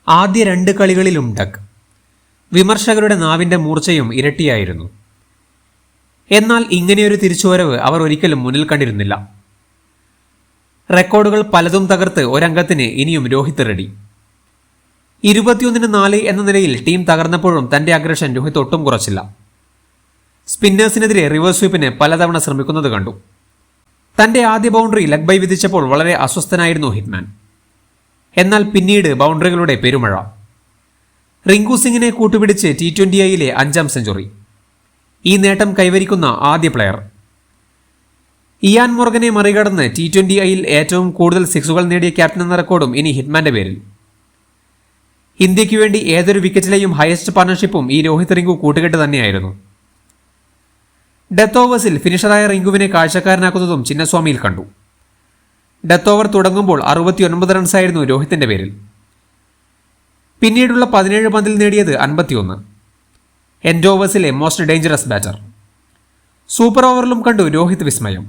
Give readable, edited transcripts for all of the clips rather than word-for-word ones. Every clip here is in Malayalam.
ആദ്യ 2 കളികളിലും ഡക്ക്. വിമർശകരുടെ നാവിന്റെ മൂർച്ചയും ഇരട്ടിയായിരുന്നു. എന്നാൽ ഇങ്ങനെയൊരു തിരിച്ചുവരവ് അവർ ഒരിക്കലും മുന്നിൽ കണ്ടിരുന്നില്ല. റെക്കോർഡുകൾ പലതും തകർത്ത് ഒരംഗത്തിന് ഇനിയും രോഹിത് റെഡി. 21-4 എന്ന നിലയിൽ ടീം തകർന്നപ്പോഴും തന്റെ അഗ്രഷൻ രോഹിത് ഒട്ടും കുറച്ചില്ല. സ്പിന്നേഴ്സിനെതിരെ റിവേഴ്സ് സ്വീപ്പിന് പലതവണ ശ്രമിക്കുന്നത് കണ്ടു. തന്റെ ആദ്യ ബൗണ്ടറി ലെഗ് ബൈ വിധിച്ചപ്പോൾ വളരെ അസ്വസ്ഥനായിരുന്നു ഹിറ്റ്മാൻ. എന്നാൽ പിന്നീട് ബൗണ്ടറികളുടെ പെരുമഴ. റിങ്കു സിംഗിനെ കൂട്ടുപിടിച്ച് T20Iയിലെ 5ാം സെഞ്ചുറി. ഈ നേട്ടം കൈവരിക്കുന്ന ആദ്യ പ്ലെയർ. ഇയാൻ മോർഗനെ മറികടന്ന് T20Iയിൽ ഏറ്റവും കൂടുതൽ സിക്സുകൾ നേടിയ ക്യാപ്റ്റൻ എന്ന റെക്കോർഡും ഇനി ഹിറ്റ്മാന്റെ പേരിൽ. ഇന്ത്യയ്ക്ക് വേണ്ടി ഏതൊരു വിക്കറ്റിലെയും ഹയസ്റ്റ് പാർട്ണർഷിപ്പും ഈ രോഹിത് റിങ്കു കൂട്ടുകെട്ട് തന്നെയായിരുന്നു. ഡെത്ത് ഓവേഴ്സിൽ ഫിനിഷറായ റിങ്കുവിനെ കാഴ്ചക്കാരനാക്കുന്നതും ചിന്നസ്വാമിയിൽ കണ്ടു. ഡെത്ത് ഓവർ തുടങ്ങുമ്പോൾ 69 റൺസായിരുന്നു രോഹിത്തിന്റെ പേരിൽ. പിന്നീടുള്ള 17 പന്തിൽ നേടിയത് 51. എൻഡ് ഓവേഴ്സിലെ മോസ്റ്റ് ഡേഞ്ചറസ് ബാറ്റർ. സൂപ്പർ ഓവറിലും കണ്ടു രോഹിത് വിസ്മയം.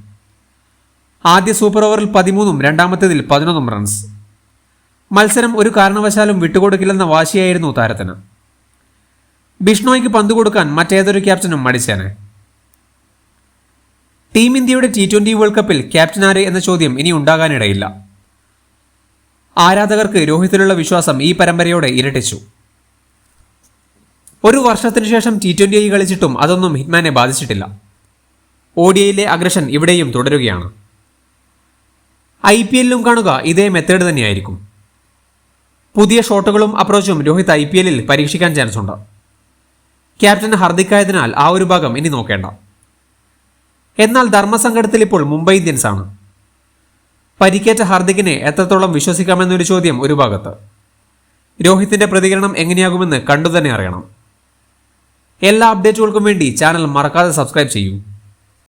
ആദ്യ സൂപ്പർ ഓവറിൽ 13ഉം രണ്ടാമത്തേതിൽ 11 റൺസ്. മത്സരം ഒരു കാരണവശാലും വിട്ടുകൊടുക്കില്ലെന്ന വാശിയായിരുന്നു താരത്തിന്. ബിഷ്ണോയ്ക്ക് പന്ത് കൊടുക്കാൻ മറ്റേതൊരു ക്യാപ്റ്റനും മടിച്ചേനെ. ടീം ഇന്ത്യയുടെ T20 വേൾഡ് കപ്പിൽ ക്യാപ്റ്റൻ ആര് എന്ന ചോദ്യം ഇനി ഉണ്ടാകാനിടയില്ല. ആരാധകർക്ക് രോഹിത്തിലുള്ള വിശ്വാസം ഈ പരമ്പരയോടെ ഇരട്ടിച്ചു. ഒരു വർഷത്തിനു ശേഷം T20I കളിച്ചിട്ടും അതൊന്നും ഹിറ്റ്മാനെ ബാധിച്ചിട്ടില്ല. ODIയിലെ അഗ്രഷൻ ഇവിടെയും തുടരുകയാണ്. IPLലും കാണുക ഇതേ മെത്തേഡ് തന്നെയായിരിക്കും. പുതിയ ഷോട്ടുകളും അപ്രോച്ചും രോഹിത് IPLൽ പരീക്ഷിക്കാൻ ചാൻസ് ഉണ്ട്. ക്യാപ്റ്റൻ ഹർദിക്കായതിനാൽ ആ ഒരു ഭാഗം ഇനി നോക്കേണ്ട. എന്നാൽ ധർമ്മസങ്കടത്തിൽ ഇപ്പോൾ മുംബൈ ഇന്ത്യൻസ് ആണ്. പരിക്കേറ്റ ഹാർദിക്കിനെ എത്രത്തോളം വിശ്വസിക്കാമെന്നൊരു ചോദ്യം ഒരു ഭാഗത്ത്. രോഹിത്തിന്റെ പ്രതികരണം എങ്ങനെയാകുമെന്ന് കണ്ടുതന്നെ അറിയണം. എല്ലാ അപ്ഡേറ്റുകൾക്കും വേണ്ടി ചാനൽ മറക്കാതെ സബ്സ്ക്രൈബ് ചെയ്യൂ.